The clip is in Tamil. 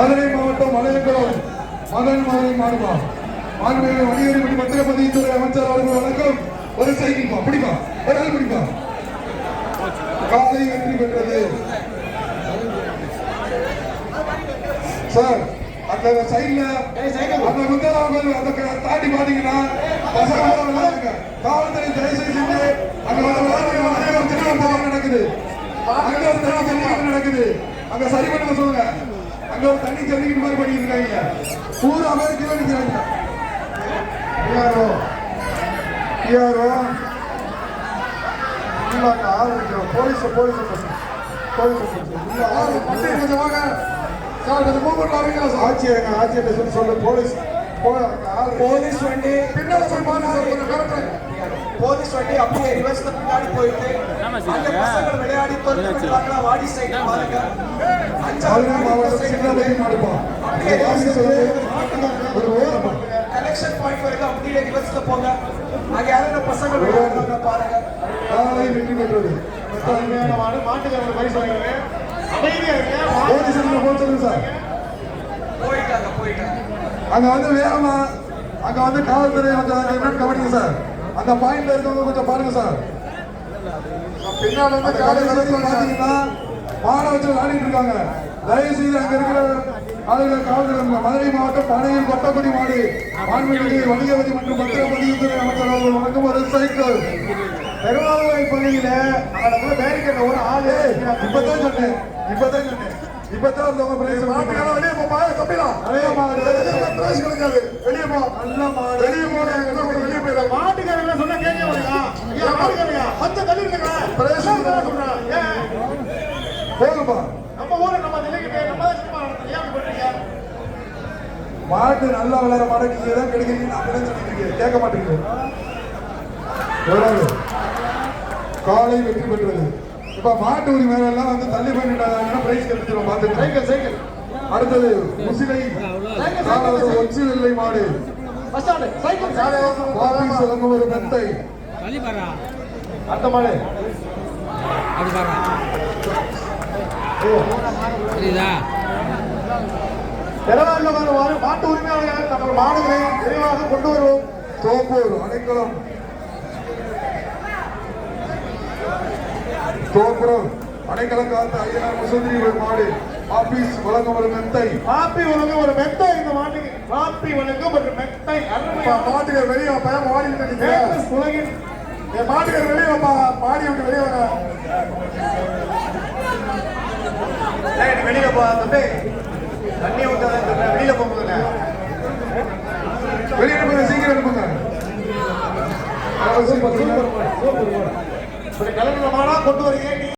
மதுரை மாவட்டம் மலையங்குளம் மதன் மதுரை மாடுமா மாண்புமிகு வணிகர்படி பத்திரப்பதிவுத்துறை அமைச்சர் அவர்கள் வணக்கம். ஒரு சைக்கிள் பிடிப்பா, ஒரு ஆள் பிடிப்பா. காலை வெற்றி பெற்றது சார். அந்த சைட்ல அந்த முத்தராமல் அந்த தாண்டி பாத்தீங்கன்னா பசங்க காவல்துறை தயவு செஞ்சு அங்க நடக்குது, அங்க ஒரு தண்ணி நடக்குது, அங்க சரி பண்ண சொல்லுங்க. அங்க ஒரு தண்ணி ஜல்லிக்கிட்டு மாதிரி பண்ணிட்டு இருக்காங்க. பூரா அமெரிக்கா நிக்கிறாங்க. போலீஸ் ஆட்சியர் சொல்லு. போலீஸ் வண்டி போலீஸ் வண்டி அப்படியே ரிவர்ஸ்ல பின்னாடி போயிட்டு அந்த பசங்க விளையாடி தோற்றாங்களா வாடி சைடு பாருங்க. கலெக்ஷன் பாயிண்ட் வரைக்கும் அப்படியே ரிவர்ஸ்ல போங்க. அங்க யாரும் பசங்க விளையாடுறாங்க பாருங்க. வெற்றி பெற்றது மாட்டுக்காரங்க பரிசு வாங்கிங்க. அமைதியா இருங்க சார். போயிட்டாங்க அங்க வந்து வேகமா அங்க வந்து காவல்துறை என்னன்னு கவனிங்க சார். அந்த பாயிண்ட்ல இருக்கவங்க கொஞ்சம் பாருங்க சார். பின்னால வந்து பாத்தீங்கன்னா மாடை வச்சு விளையாடிட்டு இருக்காங்க. தயவு செய்து அங்க இருக்கிற ஆளுநர் காவல்துறை மதுரை மாவட்டம் பனையில் கொட்டக்குடி மாடு மாண்புமிகு வணிகவரி மற்றும் பத்திரப்பதிவுத்துறை அமைச்சர் அவர்கள் வணக்கம். ஒரு சைக்கிள் பெருமாள் பகுதியில அங்க பேரிக்கேட் ஒரு ஆளு இப்பதான் சொன்னேன். இப்பதான் வெளியே போப்பா தப்பிடலாம். நிறைய மாடு கிடைக்காது. வெளியே போ. நல்ல மாடு வெளியே போய் மாட்டுக்காரங்க சொன்னா கேட்க மாட்டீங்க. அந்த தள்ளி போகுப்பா. நம்ம ஊரை நம்ம நிலைக்கிட்டு நம்ம ஏன் பண்றீங்க? மாட்டு நல்லா விளையாட மாடு நீங்க தான் கிடைக்கிறீங்க. அப்படிதான் சொல்லிட்டு கேட்க மாட்டீங்க. காலை வெற்றி பெற்றது. இப்ப மாட்டு உரிமையாளர் எல்லாம் வந்து தள்ளி போயிட்டாங்கன்னா பிரைஸ் எடுத்துருவோம். பார்த்து சைக்கிள். அடுத்தது முசிலை ஒச்சி வெள்ளை மாடு ஒரு மெத்தை அந்த மாடு மாட்டு உரிமையாளர்கள் நம்ம மாடுகளை விரைவாக கொண்டு வருவோம். தோப்பூர் அடைக்கலம் தோப்புரம் அடைக்கலம் காத்த ஐயனார் முசுந்திரி மாடு ஆபீஸ் வழங்கும் ஒரு மெத்தை. பாப்பி வழங்கும் ஒரு மெத்தை. இந்த மாட்டுக்கு பாப்பி வழங்கும் ஒரு மெத்தை. மாட்டுக்கு வெளியே பயம் மாடி உலகின் மாட்டுக்கு வெளியே மாடி விட்டு வெளியே வர வெளியில போ தம்பி. தண்ணி ஊத்தாத வெளியில போகுதுங்க. வெளியே போய் சீக்கிரம் அனுப்புங்க. கலர்ல மாடா கொண்டு வரீங்க.